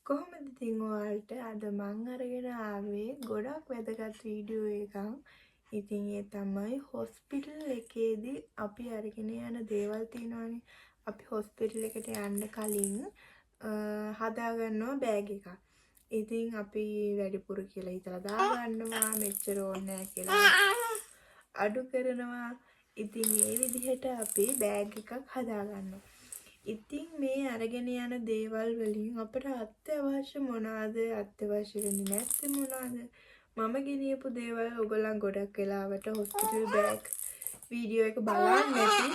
කොහොමද ඉතින් ඔයාලට අද මං අරගෙන ආවේ ගොඩක් වැදගත් වීඩියෝ එකක්. ඉතින් ඒ තමයි හොස්පිටල් එකේදී අපි අරගෙන යන දේවල් තියෙනවානේ. අපි හොස්පිටල් එකට යන්න කලින් හදාගන්නවා බෑග් එකක්. ඉතින් අපි වැඩිපුර කියලා හිතලා දාගන්නවා මෙච්චර ඕනේ නැහැ කියලා අඩු කරනවා. ඉතින් මේ විදිහට අපි බෑග් එකක් හදාගන්නවා. ඉතින් මේ අරගෙන යන දේවල් වලින් අපට අත්‍යවශ්‍ය මොනවාද අත්‍යවශ්‍ය වෙන්නේ නැත්තේ මොනවාද මම ගෙනියපු දේවල් ඔයගොල්ලන් ගොඩක් වෙලාවට හොස්පිටල් බෑග් වීඩියෝ එක බලන්නේ නැති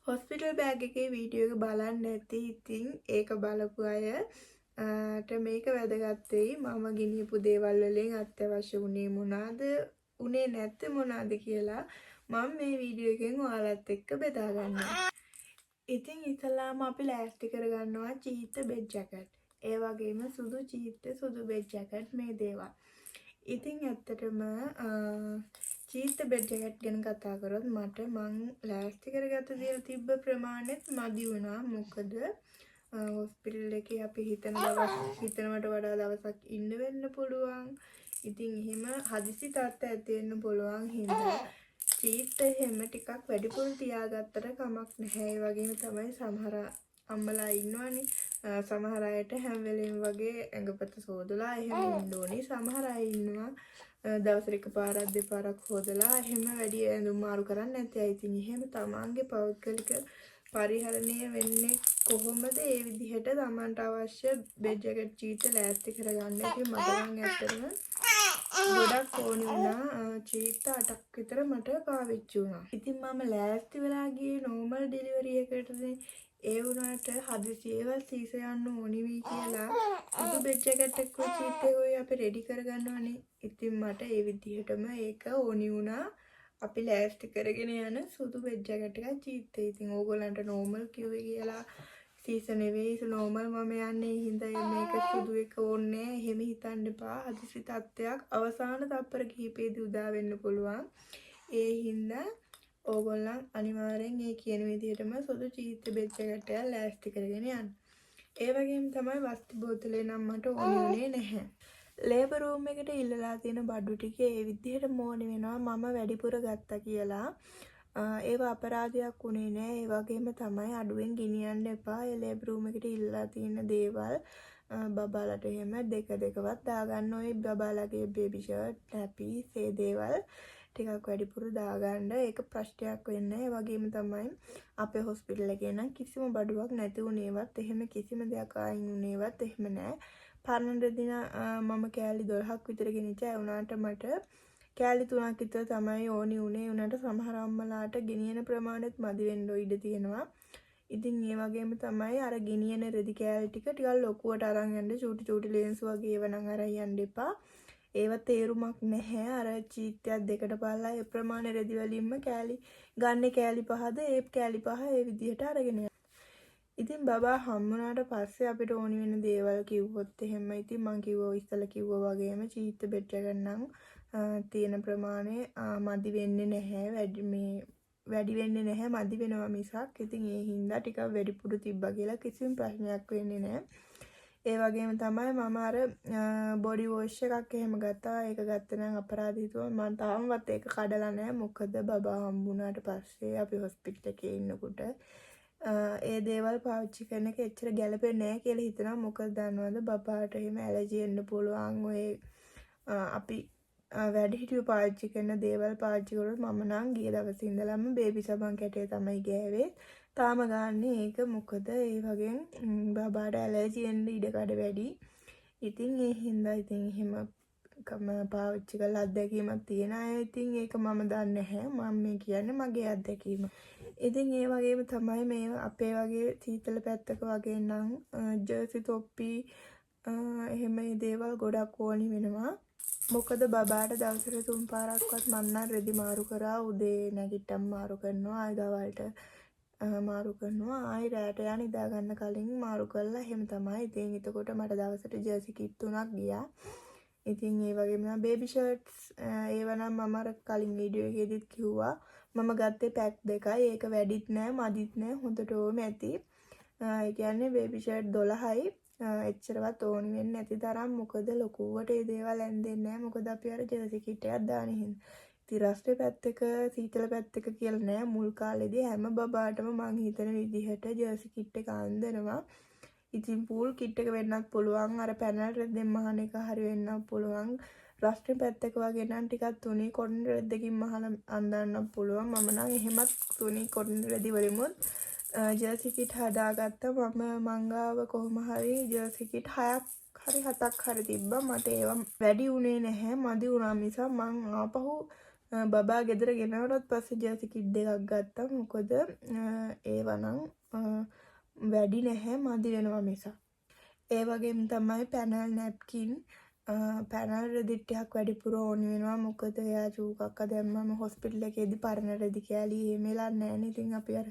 හොස්පිටල් බෑග් එකේ වීඩියෝ එක බලන්නේ නැති ඉතින් ඒක බලපු අයට මේක වැදගත් වෙයි මම ගෙනියපු දේවල් වලින් අත්‍යවශ්‍ය උනේ මොනවාද උනේ නැත්තේ මොනවාද කියලා මම මේ වීඩියෝ එකෙන් ඔයාලත් එක්ක බෙදා ගන්නවා. ඉතින් ඉතලාම අපි ලෑස්ති කරගන්නවා චීත බෙඩ් ජැකට්. ඒ වගේම සුදු චීත සුදු බෙඩ් ජැකට් මේ දේවල්. ඉතින් ඇත්තටම චීත බෙඩ් ජැකට් ගැන කතා කරොත් මං ලෑස්ති කරගත්ත දේවල් තිබ්බ ප්‍රමාණෙත් මදි වුණා. මොකද හොස්පිටල් එකේ අපි හිතනවට වඩා දවසක් ඉන්න වෙන්න පුළුවන්. ඉතින් එහෙම හදිසි තත්ත්ව ඇති වෙන්න පුළුවන් හින්දා චීත් එහෙම ටිකක් වැඩිපුර තියාගත්තට කමක් නැහැ. ඒ වගේම තමයි සමහර අම්මලා ඉන්නවනේ. සමහර අයට හැම වෙලෙම වගේ ඇඟපත සෝදලා එහෙම ඉන්න ඕනේ. සමහර අය ඉන්නවා දවසට එකපාරක් දෙපාරක් හොදලා එහෙම වැඩි ඇඳුම් මාරු කරන්නේ නැති අය. ඉතින් එහෙම තමන්ගේ පෞද්ගලික පරිහරණය වෙන්නේ කොහොමද? ඒ විදිහට තමන්ට අවශ්‍ය බෙඩ් ජැකට් චීත ලෑස්ති කරගන්න. ඉතින් මට නම් ඇත්තටම ගොඩක් ඕනි වුණා චීත 8ක් විතර මට පාවිච්චි වුණා. ඉතින් මම ලෑස්ති වෙලා ගියේ නෝමල් ඩෙලිවරි එකටනේ. ඒ වුණාට හදිසියෙවත් සීස යන්න ඕනි වී කියලා සුදු බෙඩ් ජැකට් එකක් චීත් එකයි අපි රෙඩි කරගන්නවනේ. ඉතින් මට ඒ විදිහටම ඒක ඕනි වුණා. අපි ලෑස්ති කරගෙන යන සුදු බෙඩ් ජැකට් එකක් චීත්. ඉතින් ඕගොල්ලන්ට නෝමල් කිව්වේ කියලා සීස නෙවෙයි නෝමල් මම යන්නේ හින්දා මේක සුදු එක ඕනේ එහෙම හිතන්න එපා. හදිසි තත්ත්වයක් අවසාන තත්පර කිහිපෙදී උදා වෙන්න පුළුවන්. ඒ හින්දා ඕගොල්ලන් අනිවාර්යෙන් මේ කියන විදිහටම සුදු චීත බෙඩ් ජැකට් එක ලෑස්ති කරගෙන යන්න. ඒ වගේම තමයි වස්තු බෝතලේ නම් මට ඕනේ නැහැ. ලේබර් රූම් එකට ඉල්ලලා තියෙන බඩු ටික ඒ විදිහට ඕනේ වෙනවා. මම වැඩිපුර ගත්තා කියලා ඒව අපරාධයක් උනේ නෑ. ඒ වගේම තමයි අඩුවෙන් ගෙනියන්න එපා. ඒ ලේබර් රූම් එකට ඉල්ලලා තියෙන දේවල් බබාලට එහෙම දෙකවත් දාගන්න. ඔය බබාලගේ බේබි ෂර්ට්, නැපිස් ඒ දේවල් ටිකක් වැඩිපුර දාගන්න. ඒක ප්‍රශ්නයක් වෙන්නේ. ඒ වගේම තමයි අපේ හොස්පිටල් එකේ නම් කිසිම බඩුවක් නැති වුණේවත් එහෙම කිසිම දෙයක් ආයින් වුණේවත් එහෙම නෑ. පරණ දින මම කෑලි 12ක් විතර ගෙනිච්චා. ඒ වුණාට මට කෑලි 3ක් විතර තමයි ඕනි උනේ. උනාට සමහර අම්මලාට ගෙනියන ප්‍රමාණයත් මදි වෙන්න ඉඩ තියෙනවා. ඉතින් ඒ වගේම තමයි අර ගෙනියන රෙදි කෑලි ටික ලොකුවට අරන් යන්න. චූටි ලේන්ස් වගේ ඒව නම් අරන් යන්න එපා. ඒව තේරුමක් නැහැ. අර චීත්‍යයක් දෙකට බලලා ඒ ප්‍රමාණය රෙදි වලින්ම කෑලි ගන්න කෑලි 5ද ඒ කෑලි 5 ඒ විදිහට අරගෙන ඉතින් බබා හම්බුනාට පස්සේ අපිට ඕනි වෙන දේවල් කිව්වොත් එහෙම ඉතින් මං කිව්වා ඉස්සලා කිව්වා වගේම චීත බෙඩ් එක නම් තියෙන ප්‍රමාණය මදි වෙන්නේ නැහැ. වැඩි වෙන්නේ නැහැ මදි වෙනවා මිසක්. ඉතින් ඒ හින්දා ටිකක් වැඩිපුර තිබ්බා කියලා කිසිම ප්‍රශ්නයක් වෙන්නේ නැහැ. ඒ වගේම තමයි මම අර බොඩි වොෂ් එකක් එහෙම ගත්තා. ඒක ගත්ත නම් අපරාධ හිතුවා. මම තාමවත් ඒක කඩලා නැහැ. මොකද බබා හම්බුනාට පස්සේ අපි හොස්පිටල් එකේ ඉන්නකොට ඒ දේවල් පාවිච්චි කරන එක එච්චර ගැලපෙන්නේ නැහැ කියලා හිතනවා. මොකද දන්නවද බබාට එහෙම ඇලර්ජි එන්න පුළුවන්. ඔය අපි වැඩිහිටියෝ පාවිච්චි කරන දේවල් පාවිච්චි කරොත් මම නම් ගිය දවසේ ඉඳලම බේබි සබන් කැටේ තමයි ගෑවේ. තාම ගන්නේ ඒක මොකද ඒ වගේ බබාට ඇලර්ජි එන්න ඉඩකඩ වැඩි. ඉතින් ඒ හින්දා ඉතින් එහෙම පාවිච්චි කරලා අත්දැකීමක් තියෙන අය ඉතින් ඒක මම දන්නේ නැහැ. මම මේ කියන්නේ මගේ අත්දැකීම. ඉතින් ඒ වගේම තමයි මේ අපේ වගේ සීතල පැත්තක වගේ නම් ජර්සි තොප්පි එහෙම දේවල් ගොඩක් ඕනි වෙනවා. මොකද බබාට දවසට 3 පාරක්වත් මම නම් රෙදි මාරු කරා. උදේ නැගිට්ටම මාරු කරනවා. ආය දවල්ට මාරු කරනවා. ආයි රැට යන ඉදා ගන්න කලින් මාරු කරලා එහෙම තමයි. ඉතින් එතකොට මට දවසට ජර්සි කිට් 3ක් ගියා. ඉතින් ඒ වගේම නම් බේබි ෂර්ට්ස් ඒව නම් මම අර කලින් වීඩියෝ එකේදීත් කිව්වා. මම ගත්තේ පැක් 2යි. ඒක වැඩිත් නෑ මදිත් නෑ හොඳටම ඇති. ඒ කියන්නේ බේබි ෂර්ට් 12යි. එච්චරවත් ඕනි වෙන්නේ නැති තරම්. මොකද ලොකුවට ඒ දේවල් ඇඳෙන්නේ නැහැ. මොකද අපි අර ජර්සි කිට් එකක් දාන හින්දා. ඉතින් රස්නේ පැත්තක සීතල පැත්තක කියලා නෑ. මුල් කාලේදී හැම බබාටම මං හිතන විදිහට ජර්සි කිට් එක අඳිනවා. ඉතින් පූල් කිට් එක වෙන්නත් පුළුවන්. අර පැනල් රෙද්දෙන් මහන එක හරි වෙන්නත් පුළුවන්. රස්නේ පැත්තක වගේ නම් ටිකක් තුනී කොටන් රෙද්දකින් මහලා අඳින්නත් පුළුවන්. මම නම් එහෙමත් තුනී කොටන් රෙදි වලිමුත් ජර්සි කිට් හදාගත්තා. මම මංගාව කොහොම හරි ජර්සි කිට් 6ක් හරි 7ක් හරි තිබ්බා. මට ඒවා වැඩි උනේ නැහැ. මදි වුණා මිස මං ආපහු බබා ගෙදර ගෙනාවට පස්සේ ජර්සි කිට් දෙකක් ගත්තා. මොකද ඒවා නම් වැඩි නැහැ. මදි වෙනවා මිස. ඒ වගේම තමයි පැනල් නැප්කින් පැනල් රෙදි ටිකක් වැඩිපුර ඕනි වෙනවා. මොකද එයා චූකක්ක දැම්මම හොස්පිටල් එකේදී පරණ රෙදි කෑලි එහෙමලා නැහැ. ඉතින් අපි අර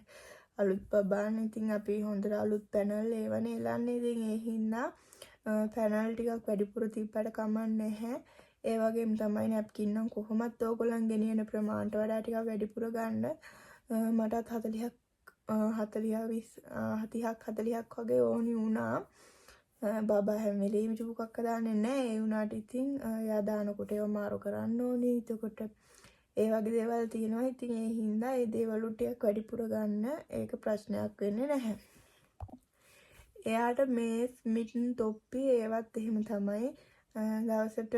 අලුත් බබානේ. ඉතින් අපි හොඳට අලුත් පැනල් ඒවනේ එලන්නේ. ඉතින් ඒ හින්දා පැනල් ටිකක් වැඩිපුර තිබ්බට කමක් නැහැ. ඒ වගේම තමයි නැප්කින් නම් කොහොමත් ඕගොල්ලන් ගෙනියන ප්‍රමාණයට වඩා ටිකක් වැඩිපුර ගන්න. මටත් 30ක් වගේ ඕනි වුණා. බබා හැම වෙලේම චූකක්ක දාන්නේ නැහැ. ඒ වුණාට ඉතින් එයා දානකොට ඒව මාරු කරන්න ඕනේ. එතකොට ඒ වගේ දේවල් තියෙනවා. ඉතින් ඒ හින්දා ඒ දේවල් ටිකක් වැඩිපුර ගන්න ඒක ප්‍රශ්නයක් වෙන්නේ නැහැ. එයාට මේ මිටන් තොප්පි ඒවත් එහෙම තමයි. දවසට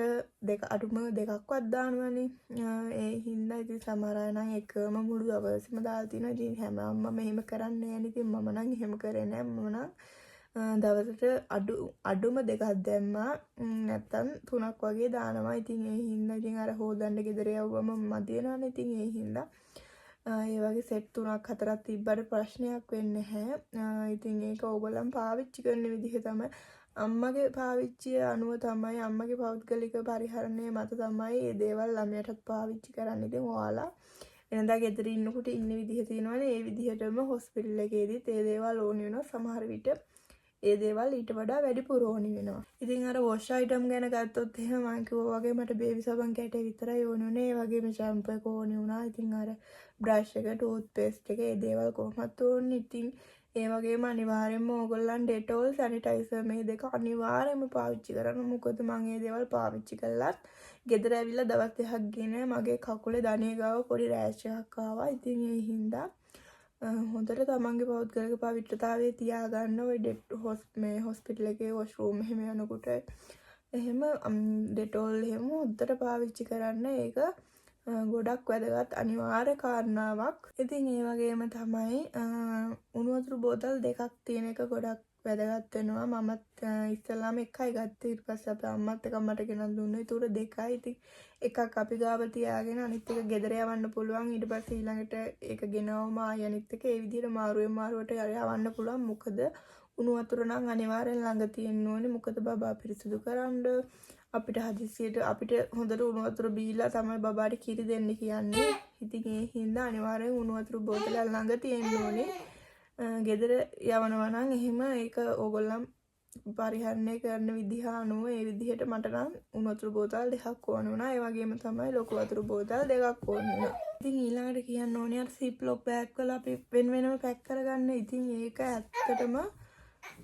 අඩුම දෙකක්වත් දානවනේ. ඒ හින්දා ඉතින් සමහර අය නම් එකම මුළු දවසම දාලා තිනවා. ඉතින් හැම අම්මම එහෙම කරන්නේ නැහැ. ඉතින් මම නම් එහෙම කරේ නැහැ. මම නම් දවසට අඩුම දෙකක් දැම්මා. නැත්තම් 3ක් වගේ දානවා. ඉතින් ඒ හින්දා ඉතින් අර හොදන්න ගෙදර යවුවම මදි වෙනවනේ. ඉතින් ඒ හින්දා ඒ වගේ සෙට් 3ක් 4ක් තිබ්බට ප්‍රශ්නයක් වෙන්නේ නැහැ. ඉතින් ඒක ඕගොල්ලන් පාවිච්චි කරන විදිහ තමයි අම්මගේ පාවිච්චිය අනුව තමයි අම්මගේ පෞද්ගලික පරිහරණය මත තමයි මේ දේවල් ළමයටත් පාවිච්චි කරන්න. ඉතින් ඔයාලා එනදා ගෙදර ඉන්නකොට ඉන්න විදිහ තියෙනවනේ. ඒ විදිහටම හොස්පිටල් එකේදීත් ඒ දේවල් ඕනි වෙනවා. සමහර විට ඒ දේවල් ඊට වඩා වැඩිපුර ඕනි වෙනවා. ඉතින් අර වොෂ් අයිටම් ගැන ගත්තොත් එහෙම මම කිව්වා වගේ මට බේබි සබන් කැටේ විතරයි ඕනි වුණේ. ඒ වගේම ෂැම්පූ එක ඕනි වුණා. ඉතින් අර බ්‍රෂ් එක, ටූත් පේස්ට් එක ඒ දේවල් කොහොමත් ඕනි. ඉතින් ඒ වගේම අනිවාර්යයෙන්ම ඕගොල්ලන් ඩෙටෝල් සැනිටයිසර් මේ දෙක අනිවාර්යයෙන්ම පාවිච්චි කරන්න. මොකද මම මේ දේවල් පාවිච්චි කළත් ගෙදර ඇවිල්ලා දවස් දෙකක් ගෙන මගේ කකුලේ දණිය ගාව පොඩි රෑෂ් එකක් ආවා. ඉතින් ඒ හින්දා හොඳට තමන්ගේ පෞද්ගලික පවිත්‍රතාවය තියාගන්න. ඔය මේ හොස්පිටල් එකේ වොෂ්රූම් එහෙම යනකොට එහෙම ඩෙටෝල් එහෙම හොඳට පාවිච්චි කරන්න. ඒක ගොඩක් වැදගත් අනිවාර්ය කාරණාවක්. ඉතින් ඒ වගේම තමයි උණු වතුර බෝතල් දෙකක් තියෙන එක ගොඩක් වැදගත් වෙනවා. මමත් ඉස්සෙල්ලාම එකයි ගත්තේ. ඊට පස්සේ අපේ අම්මත් එක මට ගෙනත් දුන්නා. ඒතර දෙකයි. ඉතින් එකක් අපි ගාව තියාගෙන අනිත් එක ගෙදර යවන්න පුළුවන්. ඊට පස්සේ ඊළඟට ඒක ගෙනවම ආය අනිත් එක ඒ විදිහට මාරුවට යවන්න පුළුවන්. මොකද උණු වතුර නම් අනිවාර්යෙන් ළඟ තියෙන්න ඕනේ. මොකද බබා පිරිසිදු කරන්න අපිට හදිසියට අපිට හොඳට උණු වතුර බීලා තමයි බබාට කිරි දෙන්න කියන්නේ. ඉතින් ඒ හින්දා අනිවාර්යෙන් උණු වතුර බෝතලයක් ළඟ තියෙන්න ඕනේ. ගෙදර යවනවා නම් එහෙම ඒක ඕගොල්ලන් පරිහරණය කරන විදිහ අනුව ඒ විදිහට මට නම් උණු වතුර බෝතල් දෙකක් ඕන වුණා. ඒ වගේම තමයි ලොකු වතුර බෝතල් දෙකක් ඕන වුණා. ඉතින් ඊළඟට කියන්න ඕනේ අර සිප්ලොක් බෑග් වල අපි වෙනම පැක් කරගන්න. ඉතින් ඒක ඇත්තටම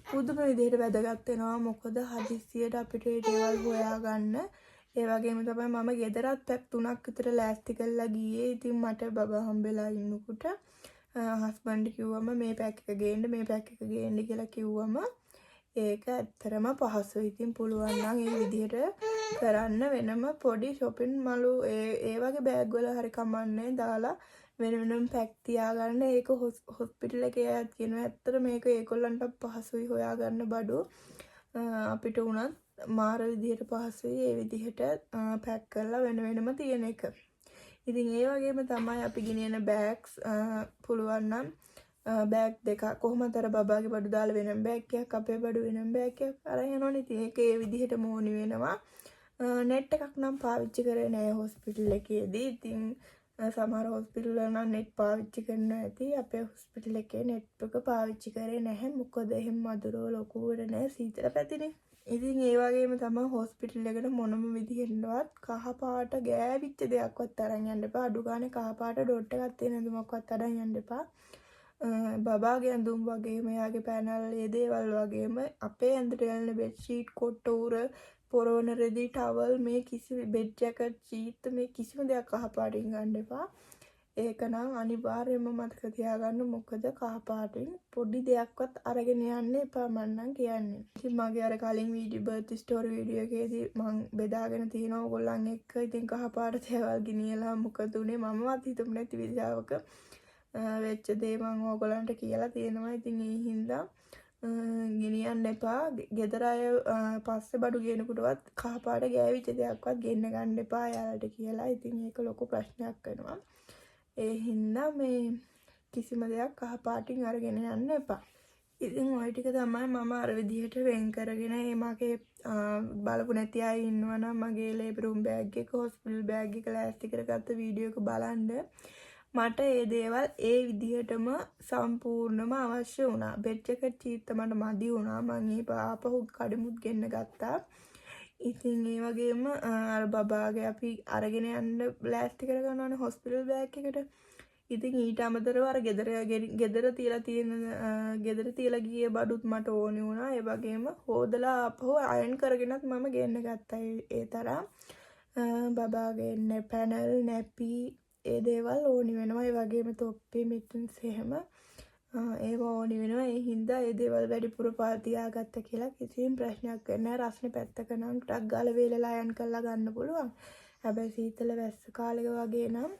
පුදුම විදිහට වැදගත් වෙනවා. මොකද හදිස්සියට අපිට ඒ දේවල් හොයාගන්න. ඒ වගේම තමයි මම ගෙදරත් පැක් 3ක් විතර ලෑස්ති කරලා ගියේ. ඉතින් මට බබා හම්බෙලා ඉන්නකොට හස්බන්ඩ් කිව්වම මේ පැක් එක ගේන්න කියලා කිව්වම ඒක ඇත්තරම පහසුයි. ඉතින් පුළුවන් නම් ඒ විදිහට කරන්න. වෙනම පොඩි shopping මලු ඒ වගේ බෑග් වල හරි කමන්නේ දාලා වෙනම පැක් තියාගන්න. ඒක හොස්පිටල් එකේ අයත් කියනවා ඇත්තට මේක ඒගොල්ලන්ට පහසුයි හොයාගන්න බඩු. අපිට උනත් මාර විදිහට පහසුයි ඒ විදිහට පැක් කරලා වෙනම තියෙන එක. ඉතින් ඒ වගේම තමයි අපි ගෙනියන බෑග්ස් පුළුවන් නම් බෑග් දෙක කොහොමද අර බබාගේ බඩු දාලා වෙනම බෑග් එකක් අපේ බඩු වෙනම බෑග් එකක් අරන් යනවනේ. ඉතින් ඒක ඒ විදිහටම ඕනි වෙනවා. නෙට් එකක් නම් පාවිච්චි කරේ නෑ හොස්පිටල් එකේදී. ඉතින් සමහර හොස්පිටල් වල නම් නෙට් පාවිච්චි කරනවා ඇති. අපේ හොස්පිටල් එකේ නෙට් එක පාවිච්චි කරේ නැහැ. මොකද එහෙම මදුරව ලොකුවට නෑ සීතල පැතිනේ. ඉතින් ඒ වගේම තමයි හොස්පිටල් එකට මොනම විදිහෙන්වත් කහ පාට ගෑවිච්ච දෙයක්වත් අරන් යන්න එපා. අඩු ගානේ කහ පාට ඩොට් එකක් තියෙන දුමක්වත් අරන් යන්න එපා. බබාගේ ඇඳුම් වගේම එයාගේ පැනල් ඒ දේවල් වගේම අපේ ඇඳට යන බෙඩ්ෂීට් කොට උර පොරවන රෙදි ටවල් මේ කිසි බෙඩ් ජැකට් ෂීට් මේ කිසිම දෙයක් කහපාටින් ගන්න එපා. ඒක නම් අනිවාර්යයෙන්ම මතක තියාගන්න. මොකද කහපාටින් පොඩි දෙයක්වත් අරගෙන යන්න එපා මන්නම් කියන්නේ. ඉතින් මගේ අර කලින් වීඩියෝ බර්ත් ස්ටෝරි වීඩියෝ එකේදී මම බෙදාගෙන තියෙනවා ඔයගොල්ලන් එක්ක. ඉතින් කහපාට දේවල් ගෙනියලා මොකද උනේ මමවත් හිතුවේ නැති විදිහවක වෙච්ච දේ මම ඕගොල්ලන්ට කියලා තියෙනවා. ඉතින් ඒ හින්දා ගෙනියන්න එපා. ගෙදර අය පස්සේ බඩු ගේනකොටවත් කහපාට ගෑවිච්ච දෙයක්වත් ගෙන්න ගන්න එපා යාළුවට කියලා. ඉතින් ඒක ලොකු ප්‍රශ්නයක් වෙනවා. ඒ හින්දා මේ කිසිම දෙයක් කහපාටින් අරගෙන යන්න එපා. ඉතින් ওই ටික තමයි මම අර විදිහට වෙන් කරගෙන මගේ බලපු නැති අය ඉන්නවා නම් මගේ ලේබර් රූම් බෑග් එක හොස්පිටල් බෑග් එක ලෑස්ති කරගත්ත වීඩියෝ එක බලන්න. මට ඒ දේවල් ඒ විදිහටම සම්පූර්ණම අවශ්‍ය වුණා. බෙඩ් ජැකට් ෂීට් මට මදි වුණා. මම ඒ ආපහු කඩමුත් ගෙන්න ගත්තා. ඉතින් ඒ වගේම අර බබාගේ අපි අරගෙන යන්න ලෑස්ති කරගන්නවනේ හොස්පිටල් බෑග් එකට. ඉතින් ඊට අමතරව අර ගෙදර තියලා ගියේ බඩුත් මට ඕනේ වුණා. ඒ වගේම හොදලා ආපහු අයන් කරගෙනත් මම ගෙන්න ගත්තා. ඒ තරම් බබාගේ පැනල් නැපි ඒ දේවල් ඕනි වෙනවා. ඒ වගේම තොප්පි මිටන්ස් එහෙම ඒවා ඕනි වෙනවා. ඒ හින්දා ඒ දේවල් වැඩිපුර තියාගත්ත කියලා කිසිම ප්‍රශ්නයක් වෙන්නේ නැහැ. රස්නේ පැත්තක නම් ටක් ගාලා වේලලා අයන් කරලා ගන්න පුළුවන්. හැබැයි සීතල වැස්ස කාලෙක වගේ නම්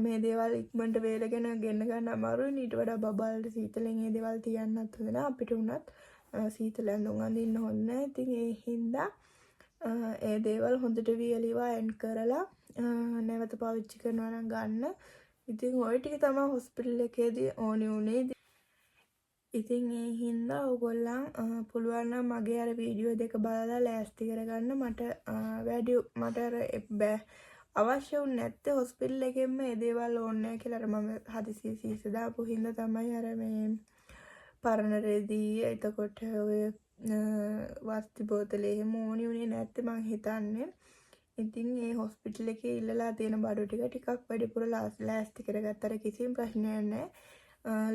මේ දේවල් ඉක්මනට වේලගෙන ගෙන්න ගන්න අමාරුයි. ඊට වඩා බබල්ට සීතලෙන් මේ දේවල් තියන්නත් හොඳ නැහැ. අපිට උනත් සීතල ඇඳුම් අඳින්න හොඳ නැහැ. ඉතින් ඒ හින්දා ඒ දේවල් හොඳට වියලිව අයන් කරලා නැවත පාවිච්චි කරනවා නම් ගන්න. ඉතින් ওই ටික තමයි හොස්පිටල් එකේදී ඕනි උනේ. ඉතින් ඒ හින්දා ඔයගොල්ලන් පුළුවන් නම් මගේ අර වීඩියෝ දෙක බලලා ලෑස්ති කරගන්න. මට අර අවශ්‍ය වුනේ නැත්තේ හොස්පිටල් එකෙන්ම ඒ දේවල් ඕනේ නැහැ කියලා අර මම හදිසියෙ සීස දාපු හින්දා තමයි අර මේ පරණ රෙදි එතකොට ඔය වස්ති බෝතලේ එහෙම ඕනි උනේ නැත්තේ මං හිතන්නේ. ඉතින් ඒ හොස්පිටල් එකේ ඉල්ලලා තියෙන බඩු ටිකක් වැඩිපුර ලෑස්ති කරගත්තට කිසිම ප්‍රශ්නයක් නැහැ.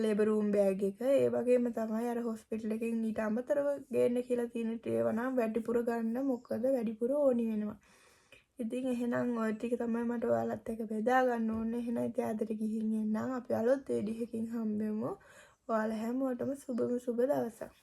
ලේබර් රූම් බෑග් එක ඒ වගේම තමයි අර හොස්පිටල් එකෙන් ඊට අමතරව ගේන්න කියලා තියෙන ඒවා නම් වැඩිපුර ගන්න. මොකද වැඩිපුර ඕනි වෙනවා. ඉතින් එහෙනම් ওই ටික තමයි මට ඔයාලත් එක්ක බෙදා ගන්න ඕනේ. එහෙනම් ඉතින් අදට ගිහින් එන්නම්. අපි අලුත් වීඩියෝ එකකින් හම්බෙමු. ඔයාලා හැමෝටම සුබ දවසක්.